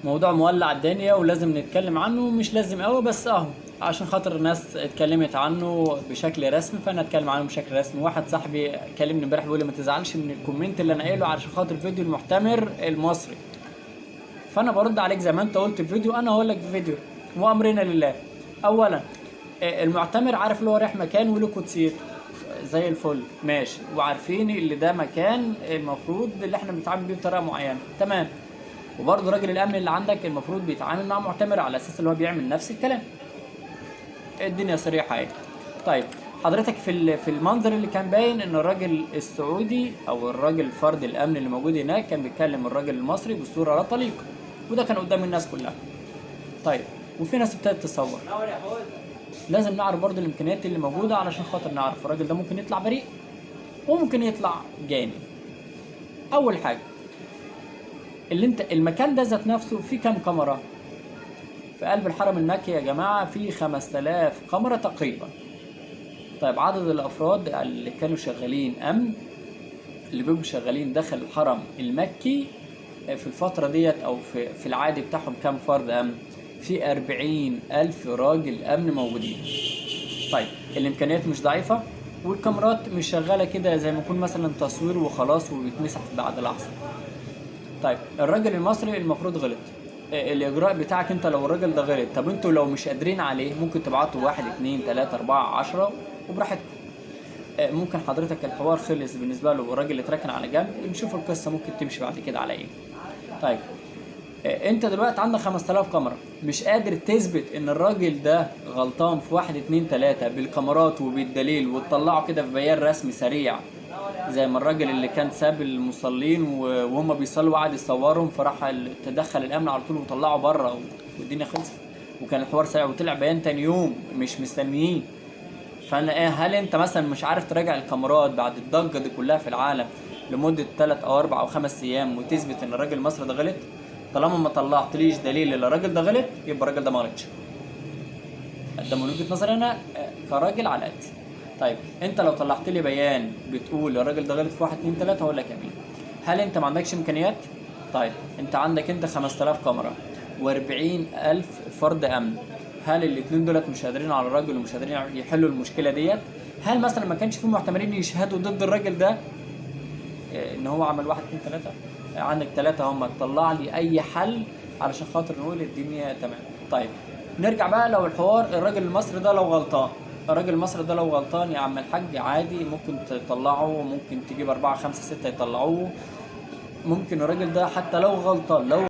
موضوع مولع الدنيا ولازم نتكلم عنه، مش لازم قوي بس اهو عشان خاطر الناس اتكلمت عنه بشكل رسمي فانا اتكلم عنه بشكل رسمي. واحد صاحبي كلمني امبارح بيقول لي ما تزعلش من الكومنت اللي انا قايله علشان خاطر فيديو المحتمر المصري، فانا برد عليك زي ما انت قلت في فيديو انا هقول لك في فيديو، وامرنا لله. اولا المعتمر عارف اللي هو رايح مكان وله قدسيته زي الفل ماشي، وعارفين اللي ده مكان المفروض اللي احنا بنتعامل بيه بطريقه معينه تمام، وبرضه راجل الامن اللي عندك المفروض بيتعامل مع معتمر على اساس اللي هو بيعمل نفس الكلام. الدنيا صريحه اهي. طيب حضرتك في المنظر اللي كان باين ان الراجل السعودي او الراجل فرد الامن اللي موجود هناك كان بيتكلم الراجل المصري بصوره لا طليقه، وده كان قدام الناس كلها. طيب وفي ناس ابتدت تصور، لازم نعرف برضه الامكانيات اللي موجوده علشان خاطر نعرف الراجل ده ممكن يطلع بريء وممكن يطلع جاني. اول حاجه اللي انت المكان ده ذات نفسه فيه كام كاميرا؟ في قلب الحرم المكي يا جماعه فيه 5000 كاميرا تقريبا. طيب عدد الافراد اللي كانوا شغالين امن اللي بيبقوا شغالين داخل الحرم المكي في الفتره ديت او في العادي بتاعهم كام فرد امن؟ في 40,000 راجل امن موجودين. طيب الامكانيات مش ضعيفه والكاميرات مش شغاله كده زي ما يكون مثلا تصوير وخلاص وبيتمسح بعد لحظه. طيب الراجل المصري المفروض غلط، الاجراء بتاعك انت لو الراجل ده غلط، طب انتوا لو مش قادرين عليه ممكن تبعتوا 1 2 3 4 10 وبراحتكم. ممكن حضرتك الحوار خلص بالنسبه له والراجل اتركن على جنب ونشوف القصه ممكن تمشي بعد كده على ايه. طيب انت دلوقتي عندك 5000 كاميرا مش قادر تثبت ان الراجل ده غلطان في 1 2 3 بالكاميرات وبالدليل وتطلعه كده في بيان رسمي سريع زي ما الراجل اللي كان ساب المصلين وهم بيصلوا وقعد يصورهم فراح تدخل الامن على طول وطلعه بره والدنيا خلصت وكان الحوار سريع وطلع بيان تاني يوم مش مستنيين. فانا هل انت مثلا مش عارف تراجع الكاميرات بعد الضجه دي كلها في العالم لمده 3 او 4 او 5 ايام وتثبت ان الراجل المصري ده غلط؟ طالما ما طلعتليش دليل ان الراجل ده غلط يبقى الراجل ده ما غلطش. ده من وجهه نظري انا كراجل على قد. طيب انت لو طلعت لي بيان بتقول الراجل ده غلط في 1 2 3 هقول لك امين. هل انت ما عندكش امكانيات؟ طيب انت عندك انت 5000 كاميرا و40,000 فرد امن، هل الاثنين دولت مش قادرين على الراجل ومش قادرين يحلوا المشكله ديت؟ هل مثلا ما كانش في محتملين يشهدوا ضد الراجل ده ان هو عمل 1 2 3؟ عندك 3 هم، طلع لي اي حل علشان خاطر نقول الدنيا تمام. طيب نرجع بقى لو الحوار الراجل المصري ده لو غلطان، الراجل المصري ده لو غلطان يا عم الحاج عادي ممكن تطلعه، ممكن تجيب 4 5 6 يطلعوه، ممكن الراجل ده حتى لو غلطان لو